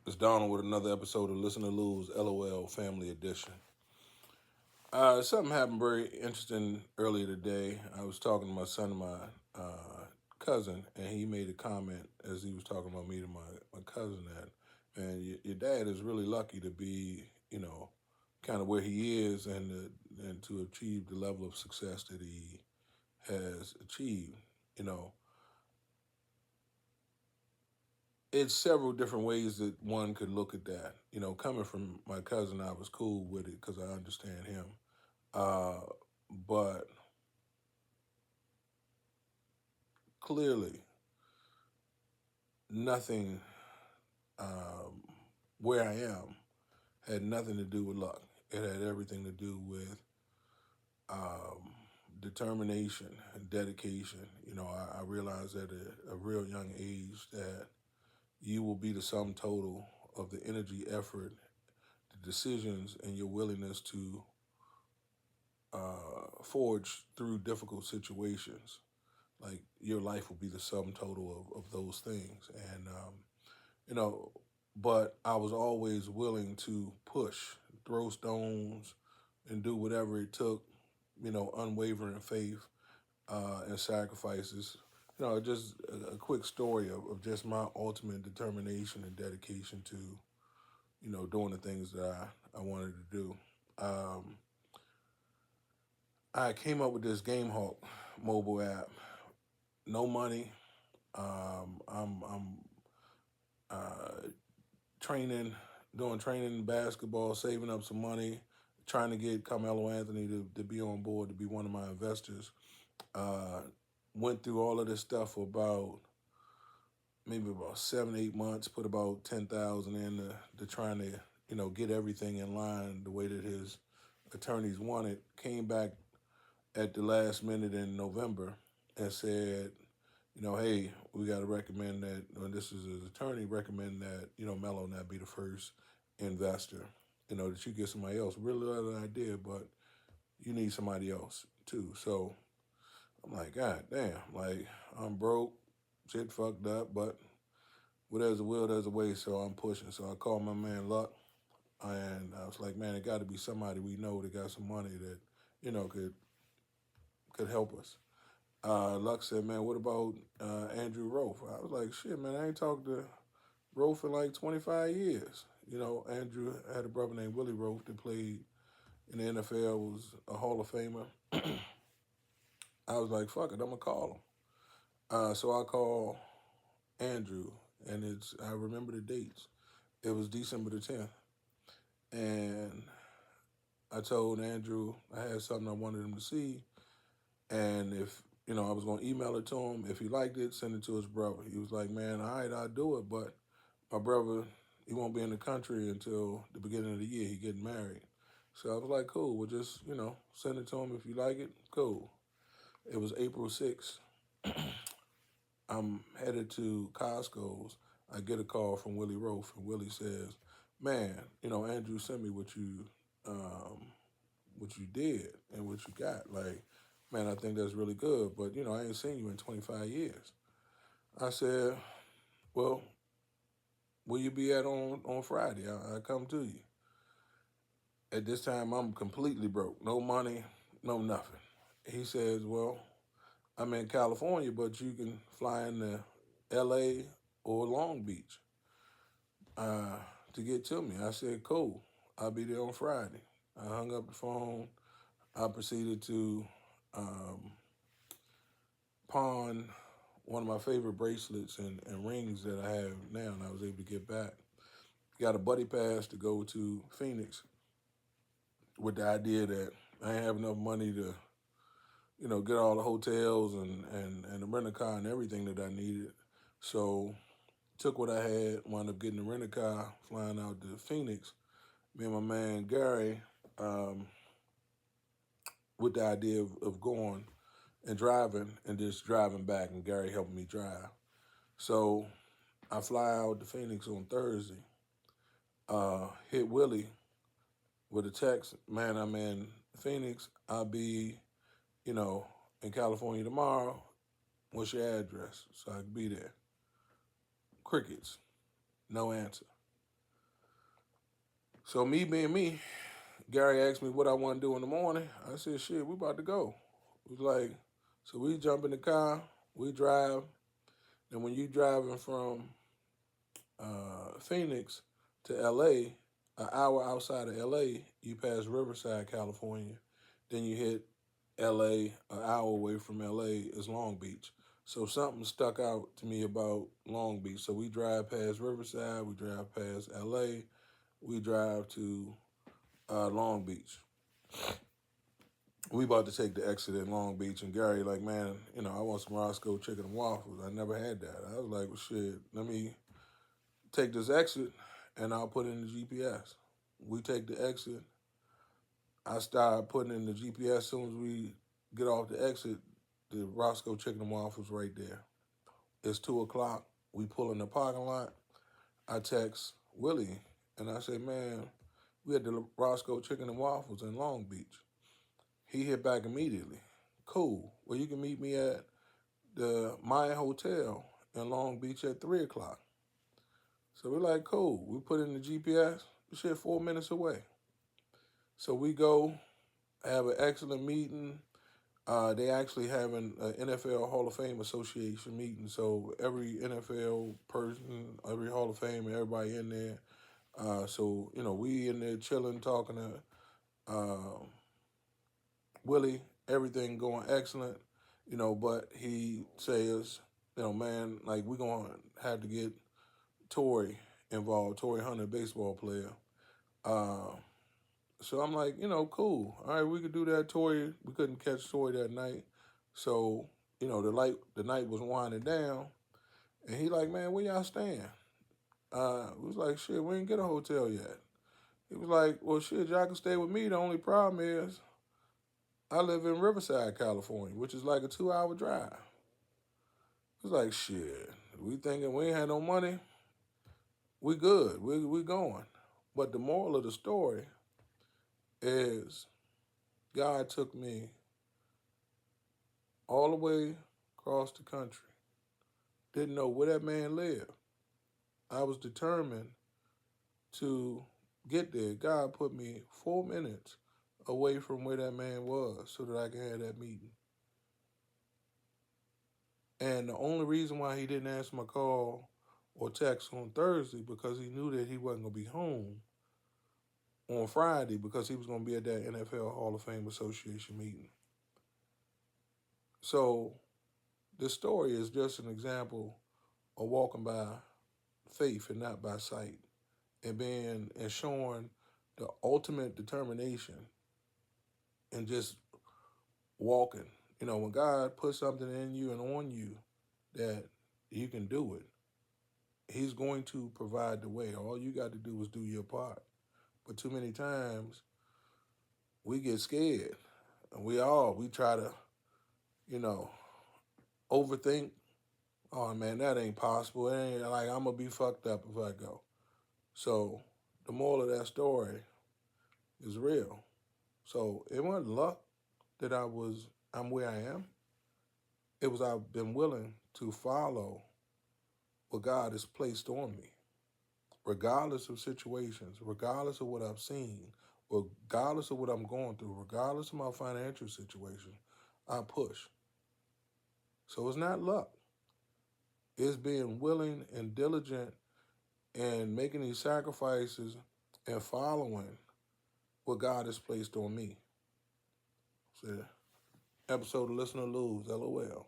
It's Donald with another episode of Listen to Lose L.O.L Family Edition. Something happened very interesting earlier today. I was talking to my son and my cousin, and he made a comment as he was talking about me to my cousin that, man, your dad is really lucky to be, kind of where he is and to achieve the level of success that he has achieved. You know, it's several different ways that one could look at that. Coming from my cousin, I was cool with it because I understand him. Uh, but clearly, nothing um, where I am had nothing to do with luck. It had everything to do with um, determination and dedication. I realized at a real young age that you will be the sum total of the energy, effort, the decisions, and your willingness to forge through difficult situations. Like your life will be the sum total of those things. And, you know, but I was always willing to push, throw stones, and do whatever it took, unwavering faith and sacrifices. Just a quick story of just my ultimate determination and dedication to, doing the things that I wanted to do. Um, I came up with this Game Hawk mobile app. No money. I'm uh, training, doing training in basketball, saving up some money, trying to get Carmelo Anthony to be on board to be one of my investors. Uh, Went through all of this stuff for about maybe about 7, 8 months. Put about 10,000 in to trying to get everything in line the way that his attorneys wanted. Came back at the last minute in November and said, hey, we got to recommend that, this is his attorney, recommend that, Mello not be the first investor, that you get somebody else. Really love the idea, but you need somebody else too. So I'm like, God damn, like I'm broke, shit fucked up, but where there's a will, there's a way, so I'm pushing. So I called my man Luck, and I was like, man, it got to be somebody we know that got some money that, could help us. Luck said, man, what about Andrew Rofe? I was like, shit, man, I ain't talked to Rofe in like 25 years. Andrew had a brother named Willie Rofe that played in the NFL, was a Hall of Famer. I was like, fuck it, I'm going to call him. So I call Andrew, and I remember the dates. It was December the 10th. And I told Andrew I had something I wanted him to see. And if, I was going to email it to him. If he liked it, send it to his brother. He was like, man, all right, I'll do it. But my brother, he won't be in the country until the beginning of the year. He getting married. So I was like, cool. We'll just, send it to him. If you like it, cool. It was April 6th. I'm headed to Costco's. I get a call from Willie Rofe, and Willie says, man, Andrew sent me what you did and what you got. Like, man, I think that's really good. But, I ain't seen you in 25 years. I said, well, where you be at on Friday? I come to you. At this time, I'm completely broke. No money, no nothing. He says, well, I'm in California, but you can fly into L.A. or Long Beach uh, to get to me. I said, cool. I'll be there on Friday. I hung up the phone. I proceeded to um, pawn one of my favorite bracelets and rings that I have now, and I was able to get back. Got a buddy pass to go to Phoenix with the idea that I ain't have enough money to, get all the hotels and the rental car and everything that I needed. So took what I had, wound up getting the rental car, flying out to Phoenix. Me and my man Gary, um, with the idea of going and driving and just driving back, and Gary helped me drive. So I fly out to Phoenix on Thursday, hit Willie with a text, man, I'm in Phoenix. I'll be, you know, in California tomorrow. What's your address? So I can be there. Crickets. No answer. So me being me, Gary asked me what I want to do in the morning. I said, shit, we about to go. It was like, so we jump in the car, we drive, and when you driving from Phoenix to L.A., an hour outside of L.A., you pass Riverside, California. Then you hit L.A., an hour away from L.A. is Long Beach. So something stuck out to me about Long Beach. So we drive past Riverside, we drive past L.A., we drive to Long Beach. We about to take the exit in Long Beach, and Gary like, man, I want some Roscoe chicken and waffles. I never had that. I was like, well, shit, let me take this exit, and I'll put in the GPS. We take the exit. I start putting in the GPS. As soon as we get off the exit, the Roscoe chicken and waffles right there. It's 2 o'clock. We pull in the parking lot. I text Willie, and I say, man, we had the Roscoe chicken and waffles in Long Beach. He hit back immediately. Cool. Well, you can meet me at the Maya Hotel in Long Beach at 3 o'clock. So we're like, cool. We put in the GPS. The shit 4 minutes away. So we go have an excellent meeting. They actually having an NFL Hall of Fame Association meeting. So every NFL person, every Hall of Fame, everybody in there. So we in there chilling, talking to Willie. Everything going excellent. But he says, man, like we're gonna have to get Torrey involved. Torrey Hunter, baseball player. Uh, so I'm like, cool. All right, we could do that. Torrey, we couldn't catch Torrey that night. So, the night was winding down. And he like, man, where y'all staying? It was like, shit, we ain't get a hotel yet. He was like, well, shit, y'all can stay with me. The only problem is I live in Riverside, California, which is like a 2-hour drive. It was like, shit, we thinking we ain't had no money. We good. We going. But the moral of the story is God took me all the way across the country. Didn't know where that man lived. I was determined to get there. God put me 4 minutes away from where that man was so that I could have that meeting. And the only reason why he didn't answer my call or text on Thursday because he knew that he wasn't going to be home on Friday because he was going to be at that NFL Hall of Fame Association meeting. So this story is just an example of walking by faith and not by sight, and showing the ultimate determination and just walking. When God puts something in you and on you that you can do it, He's going to provide the way. All you got to do is do your part. But too many times we get scared, and we try to, you know, overthink. Oh man, that ain't possible. It ain't like I'm gonna be fucked up if I go. So the moral of that story is real. So it wasn't luck that I'm where I am. It was I've been willing to follow what God has placed on me, regardless of situations, regardless of what I've seen, regardless of what I'm going through, regardless of my financial situation. I push. So it's not luck. It's being willing and diligent and making these sacrifices and following what God has placed on me. So, episode of Listen or Lose, L.O.L.